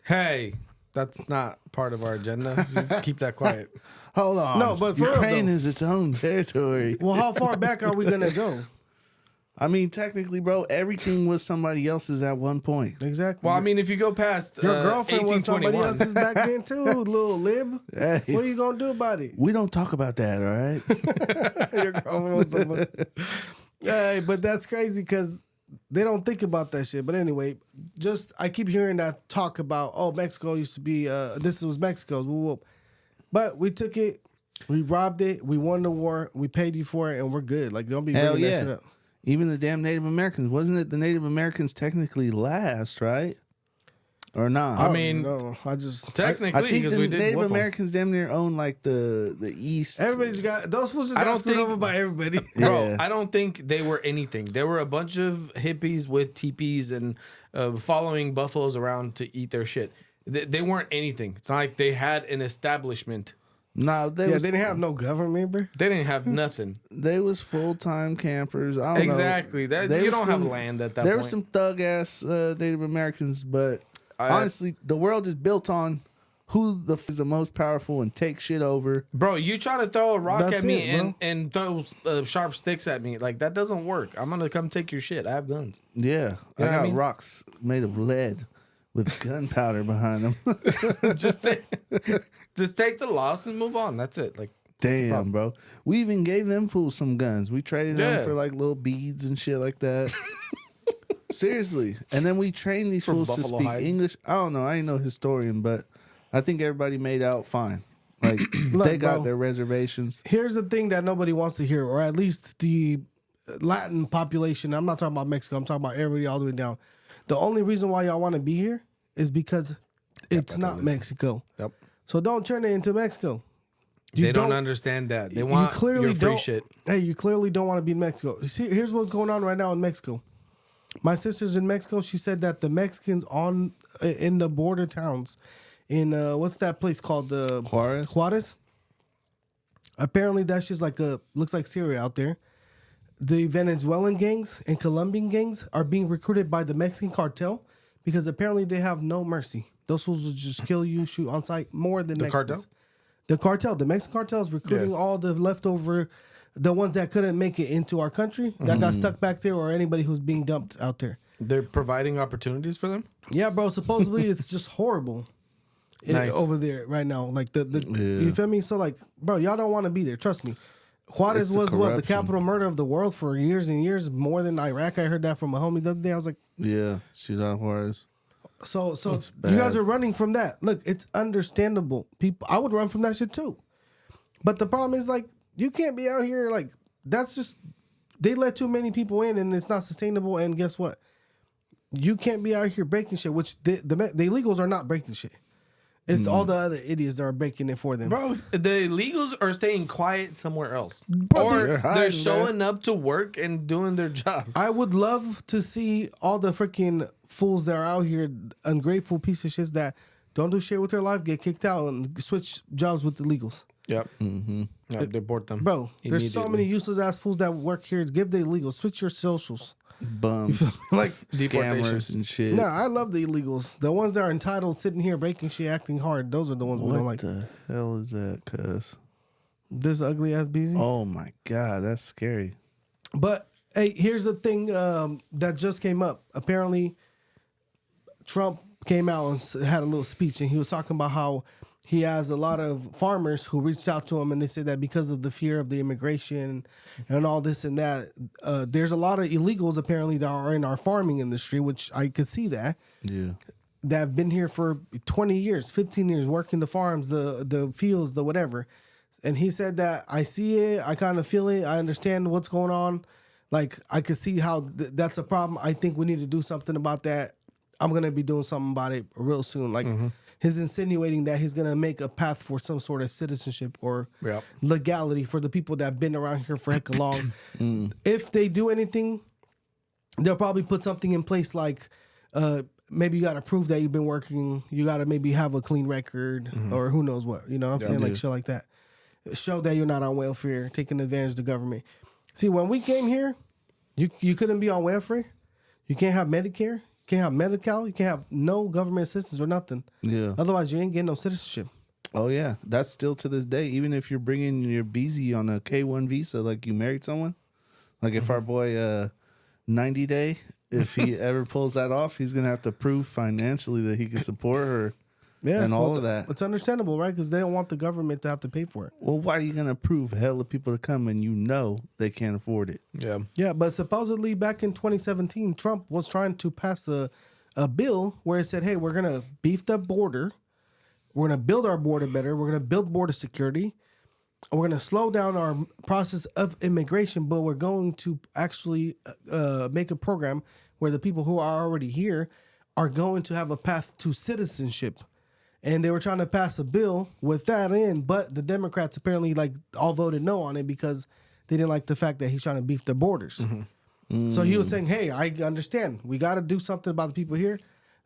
Hey, that's not part of our agenda. You keep that quiet. Hold on. No, but for real, Ukraine though. is its own territory. Well, how far back are we going to go? I mean, technically, bro, everything was somebody else's at one point. Exactly. Well, I mean, if you go past your girlfriend was somebody 1821, else's back then too, little lib. Hey. What are you going to do about it? We don't talk about that, all right? Your girlfriend was somebody. Hey, but that's crazy because they don't think about that shit. But anyway, I keep hearing that talk about, oh, Mexico used to be, this was Mexico's. Whoop, whoop. But we took it, we robbed it, we won the war, we paid you for it, and we're good. Like, don't be Hell bringing that yeah. shit up. Even the damn Native Americans. Wasn't it the Native Americans technically last, right? Or not? I mean, No, I just technically, I think because the we did Native whoop 'em. Americans damn near own like the East. everybody's got those fools just I got don't screwed think- over by everybody. Bro, Yeah. I don't think they were anything. They were a bunch of hippies with teepees and following buffaloes around to eat their shit. They weren't anything. It's not like they had an establishment. No, they Yeah, was they didn't have no government, bro. They didn't have nothing. they was full-time campers. I don't Exactly. know. That There you was don't have some- land at that There point. were some thug-ass Native Americans, but honestly, the world is built on who is the most powerful and take shit over. Bro, you try to throw a rock That's at me it, bro. and throw sharp sticks at me. Like, that doesn't work. I'm going to come take your shit. I have guns. Yeah, You I know what I got mean? rocks made of lead with gunpowder behind them. just take the loss and move on. That's it. Like, Damn, bro. We even gave them fools some guns. We traded Yeah. them for like little beads and shit like that. Seriously. And then we trained these For fools to buffalo speak hides. English. I don't know. I ain't no historian, but I think everybody made out fine. Like Look, they got bro. their reservations. Here's the thing that nobody wants to hear, or at least the Latin population. I'm not talking about Mexico. I'm talking about everybody all the way down. The only reason why y'all want to be here is because it's not Mexico. Yep. So don't turn it into Mexico. They don't understand that. They want your free shit. Hey, you clearly don't want to be in Mexico. You see, here's what's going on right now in Mexico. My sister's in Mexico. She said that the Mexicans in the border towns in what's that place called? Juarez. Apparently, that's just looks like Syria out there. The Venezuelan gangs and Colombian gangs are being recruited by the Mexican cartel because apparently they have no mercy. Those fools will just kill you, shoot on sight more than Mexicans. The Mexican cartel is recruiting all the leftover, the ones that couldn't make it into our country, that got stuck back there, or anybody who's being dumped out there. They're providing opportunities for them? Yeah, bro. Supposedly it's just horrible over there right now. Like you feel me? So like, bro, y'all don't want to be there. Trust me. Juarez was the capital murder of the world for years and years, more than Iraq. I heard that from a homie the other day. I was like, yeah, Ciudad Juarez. So you guys are running from that. Look, it's understandable. People, I would run from that shit too. But the problem is, like, you can't be out here like that's just they let too many people in and it's not sustainable. And guess what? You can't be out here breaking shit. Which the illegals are not breaking shit. It's all the other idiots that are breaking it for them. Bro, the illegals are staying quiet somewhere else. Bro, or they're they're showing up to work and doing their job. I would love to see all the freaking fools that are out here, ungrateful piece of shits that don't do shit with their life, get kicked out and switch jobs with the illegals. Yep. Yep, deport them. Bro, there's so many useless ass fools that work here. Give the illegals. Switch your socials. Bums, like scammers and shit. Nah, I love the illegals. The ones that are entitled, sitting here breaking shit, acting hard. Those are the ones we don't like. What the hell is that, cuz? This ugly ass BZ? Oh my God, that's scary. But hey, here's the thing that just came up. Apparently, Trump came out and had a little speech, and he was talking about how he has a lot of farmers who reached out to him, and they said that because of the fear of the immigration and all this and that, there's a lot of illegals apparently that are in our farming industry, which I could see that. Yeah. That have been here for 20 years, 15 years, working the farms, the fields, the whatever. And he said that I see it, I kind of feel it, I understand what's going on. Like, I could see how that's a problem. I think we need to do something about that. I'm going to be doing something about it real soon. Like, he's insinuating that he's going to make a path for some sort of citizenship or legality for the people that have been around here for heck long. If they do anything, they'll probably put something in place like maybe you got to prove that you've been working. You got to maybe have a clean record or who knows what. You know what I'm saying? Like shit like that. Show that you're not on welfare, taking advantage of the government. See, when we came here, you couldn't be on welfare. You can't have Medicare. You can't have Medi-Cal. You can't have no government assistance or nothing. Yeah. Otherwise, you ain't getting no citizenship. Oh, yeah. That's still to this day. Even if you're bringing your BZ on a K-1 visa, like you married someone. Like if our boy 90 Day, if he ever pulls that off, he's going to have to prove financially that he can support her and all of that. It's understandable, right? Because they don't want the government to have to pay for it. Well, why are you going to prove hell of people to come and you know they can't afford it? Yeah. Yeah, but supposedly back in 2017, Trump was trying to pass a bill where it said, hey, we're going to beef the border. We're going to build our border better. We're going to build border security. We're going to slow down our process of immigration, but we're going to actually make a program where the people who are already here are going to have a path to citizenship. And they were trying to pass a bill with that in, but the Democrats apparently all voted no on it because they didn't like the fact that he's trying to beef the borders. So he was saying, hey, I understand. We got to do something about the people here,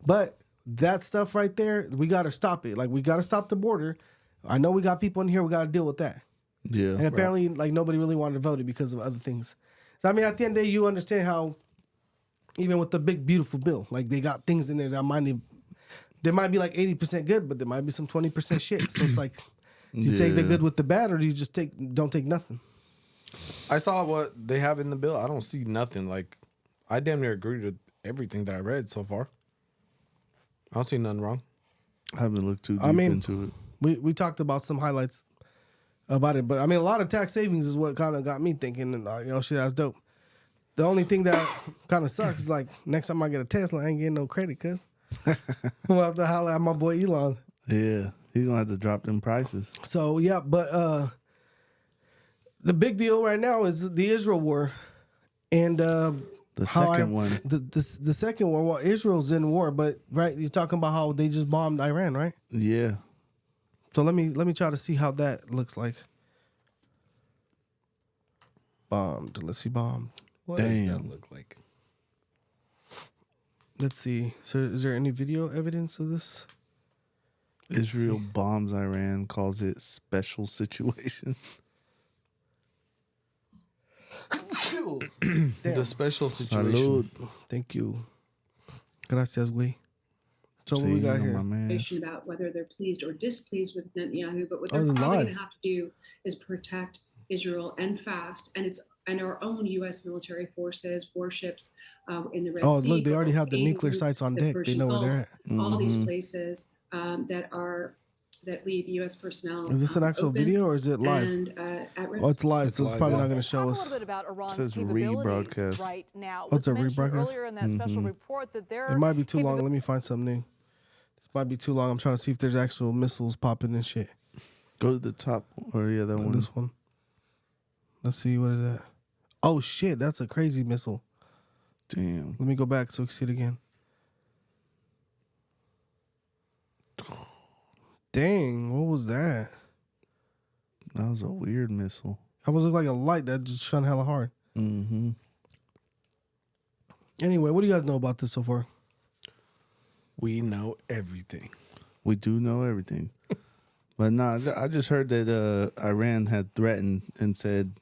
but that stuff right there, we got to stop it. Like, we got to stop the border. I know we got people in here. We got to deal with that. Yeah. And apparently, nobody really wanted to vote it because of other things. So, I mean, at the end of the day, you understand how, even with the big, beautiful bill, they got things in there that there might be 80% good, but there might be some 20% shit. So it's like, you take the good with the bad, or do you just don't take nothing? I saw what they have in the bill. I don't see nothing. I damn near agree with everything that I read so far. I don't see nothing wrong. I haven't looked too deep into it. We talked about some highlights about it, but I mean, a lot of tax savings is what kind of got me thinking, and shit, that's dope. The only thing that kind of sucks is next time I get a Tesla, I ain't getting no credit, cuz. We'll have to holler at my boy Elon. Yeah, he's gonna have to drop them prices. So yeah, but the big deal right now is the Israel war, and the second one. The second war. Well, Israel's in war, but right, you're talking about how they just bombed Iran, right? Yeah. So let me try to see how that looks like. Bombed. Let's see, bombed. What does that Damn. look like? Let's see. So is there any video evidence of this? Let's Israel see. bombs Iran, calls it special situation. The special situation. Salud. Thank you. Gracias, güey. So what See, we got you know, here? my man. About whether they're pleased or displeased with Netanyahu, but what Oh, they're it's probably live. going to have to do is protect Israel and fast, and our own U.S. military forces, warships in the Red Oh, Sea. look, they already have the Aden nuclear Group, sites on the deck. They Persian know where they're Gulf, at. all these places that leave U.S. personnel. Is this an actual open video or is it live? and at risk. Oh, it's live, so it's live, probably yeah. not going to show Talk a us. little bit about Iran's Says capabilities rebroadcast. right now. Oh, it's It was a mentioned rebroadcast? earlier in that special report that they're It might be too long. Let me find something new. This might be too long. I'm trying to see if there's actual missiles popping and shit. Go to the top, or yeah, that one. This one. Let's see, what is that? Oh shit, that's a crazy missile. Damn. Let me go back so we can see it again. Dang, what was that? That was a weird missile. That was like a light that just shone hella hard. Mm-hmm. Anyway, what do you guys know about this so far? We know everything. We do know everything. But nah, I just heard that Iran had threatened and said,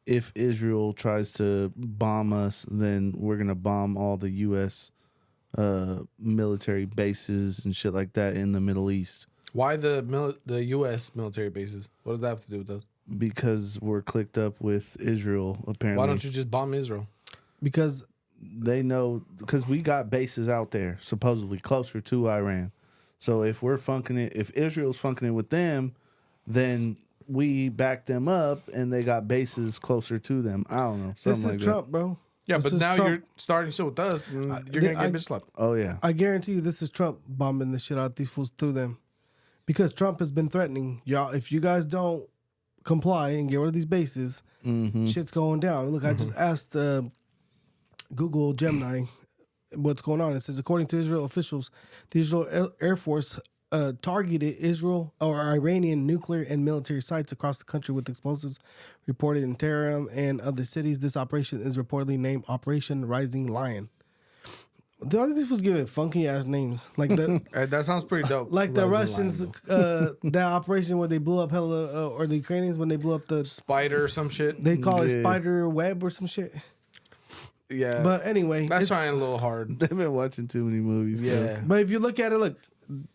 if Israel tries to bomb us, then we're going to bomb all the U.S. Military bases and shit like that in the Middle East. Why the U.S. military bases? What does that have to do with those? Because we're clicked up with Israel, apparently. Why don't you just bomb Israel? Because They know, because we got bases out there, supposedly closer to Iran. So if we're funking it, if Israel's funking it with them, then we back them up and they got bases closer to them. I don't know. this something is like Trump, bro. Yeah, This but is now Trump. you're starting shit with us, and you're they- gonna get bitch slapped. that. Oh, yeah. I guarantee you this is Trump bombing the shit out these fools through them. Because Trump has been threatening, y'all, if you guys don't comply and get rid of these bases, shit's going down. Look, I just asked Google Gemini what's going on. It says, according to Israel officials, the Israel Air Force targeted Israel or Iranian nuclear and military sites across the country with explosives reported in Tehran and other cities. This operation is reportedly named Operation Rising Lion. These was giving funky ass names, like the That sounds pretty dope. like the Rising Russians, Lion, that operation where they blew up hella, or the Ukrainians when they blew up the, Spider or some shit. they call it Yeah. spider web or some shit. Yeah, But anyway, that's it's- trying a little hard. They've been watching too many movies. Yeah. But if you look at it, look,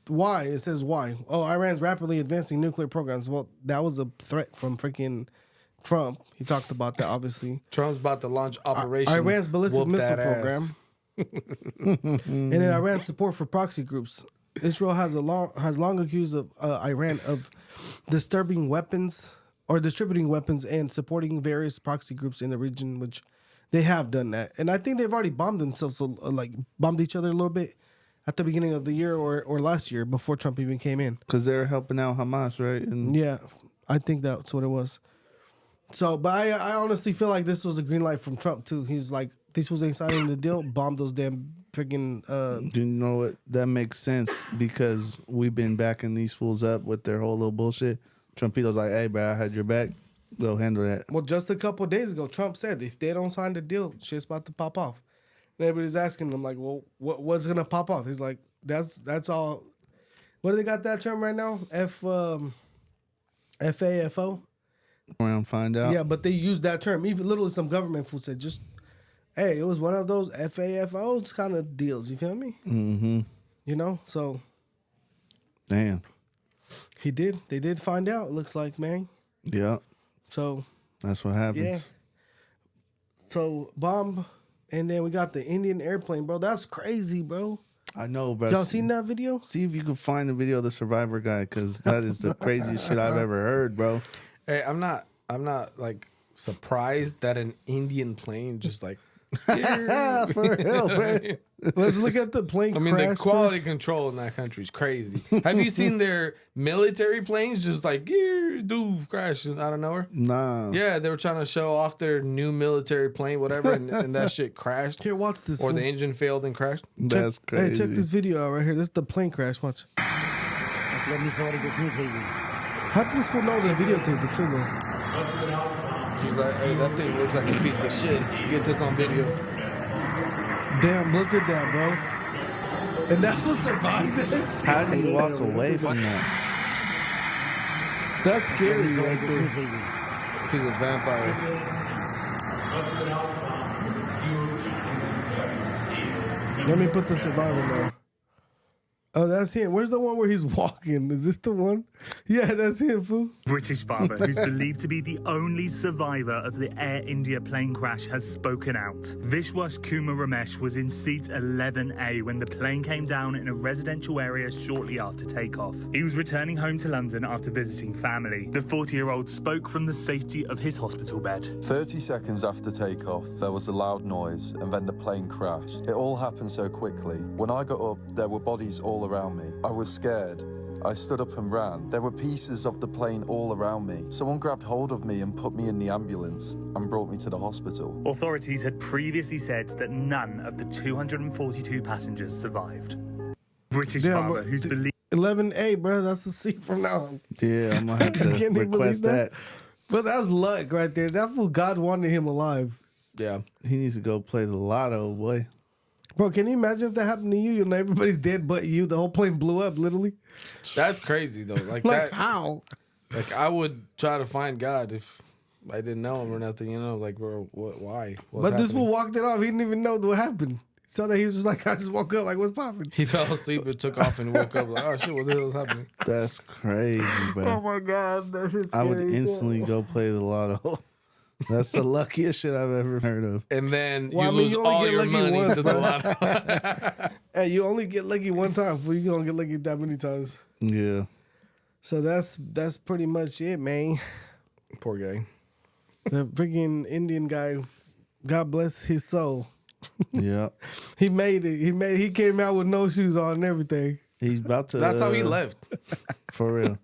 why? It says why. Oh, Iran's rapidly advancing nuclear programs. Well, that was a threat from freaking Trump. He talked about that, obviously. Trump's about to launch Operation Iran's ballistic Whoop missile That Ass. program. And then Iran's support for proxy groups. Israel has long accused of Iran of distributing weapons and supporting various proxy groups in the region, which they have done that. And I think they've already bombed themselves, so, like bombed each other a little bit at the beginning of the year or last year before Trump even came in. Because they're helping out Hamas, right? And Yeah, I think that's what it was. So, but I honestly feel like this was a green light from Trump too. He's like, these fools ain't signing the deal, bomb those damn freaking. you know what? That makes sense because we've been backing these fools up with their whole little bullshit. Trumpito's like, hey, bro, I had your back. Go handle that. Well, just a couple of days ago, Trump said if they don't sign the deal, shit's about to pop off. And everybody's asking him like, well, what's gonna pop off? He's like, that's all. What do they got that term right now? FAFO. Around, find out. Yeah, but they use that term. Even literally, some government fool said just, hey, it was one of those FAFOs kind of deals. You feel me? Mm-hmm. You know, so Damn. he did. They did find out. It looks like, man. Yeah. So That's what happens. yeah. So bomb, and then we got the Indian airplane, bro. That's crazy, bro. I know, bro. Y'all seen that video? See if you can find the video of the Survivor guy, because that is the craziest shit I've ever heard, bro. Hey, I'm not like surprised that an Indian plane just like. For real, man. Let's look at the plane. I mean, the crash quality first. control in that country is crazy. Have you seen their military planes just like crash out of nowhere? Nah. Yeah, they were trying to show off their new military plane, whatever, and that shit crashed. Here, watch this. Or fool. the engine failed and crashed. That's crazy. Hey, check this video out right here. This is the plane crash. Watch. How did this fool know to videotape it too, though? He's like, hey, that thing looks like a piece of shit. Get this on video. Damn, look at that, bro. And that fool survived this? How do you walk away from that? That's scary right there. He's a vampire. Let me put the survivor now. Oh, that's him. Where's the one where he's walking? Is this the one? Yeah, that's him, fool. British father, who's believed to be the only survivor of the Air India plane crash, has spoken out. Vishwas Kumar Ramesh was in seat 11A when the plane came down in a residential area shortly after takeoff. He was returning home to London after visiting family. The 40-year-old spoke from the safety of his hospital bed. 30 seconds after takeoff, there was a loud noise, and then the plane crashed. It all happened so quickly. When I got up, there were bodies all around me. I was scared. I stood up and ran. There were pieces of the plane all around me. Someone grabbed hold of me and put me in the ambulance and brought me to the hospital. Authorities had previously said that none of the 242 passengers survived. British father, who's believed 11A, bro. That's the seat from now on. Yeah, I'm gonna have to Can they request believe that. But that's luck right there. That fool, God wanted him alive. Yeah. He needs to go play the lotto, boy. Bro, can you imagine if that happened to you? You know, everybody's dead but you. The whole plane blew up, literally. That's crazy though. Like Like that. how? Like I would try to find God if I didn't know him or nothing. You know, like bro, what? Why? What's But this happening? fool walked it off. He didn't even know what happened. So that he was just like, I just woke up. Like, what's popping? He fell asleep and took off and woke up like, oh shit, what the hell is happening? That's crazy, bro. Oh my God, that's just I would scary as instantly hell. go play the lotto. That's the luckiest shit I've ever heard of. And then Well, I you mean, lose you only all get your lucky money once, to the bro. lotto. Hey, you only get lucky one time. Fool. You don't get lucky that many times. Yeah. So that's pretty much it, man. Poor guy. The freaking Indian guy, God bless his soul. Yeah. He made it. He came out with no shoes on and everything. He's about to. That's how he left. For real.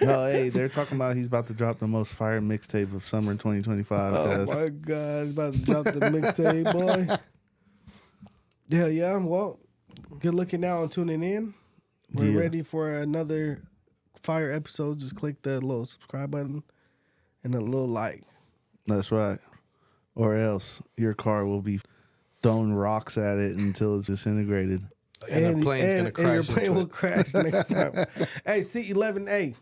No, hey, they're talking about he's about to drop the most fire mixtape of summer 2025. Oh guys. my God, he's about to drop the mixtape, boy. Yeah. Well, good looking now and tuning in. We're Yeah. ready for another fire episode. Just click the little subscribe button and a little like. That's right. Or else your car will be throwing rocks at it until it's disintegrated. And the plane's gonna crash And your plane into will it. crash next time. Hey, C11A.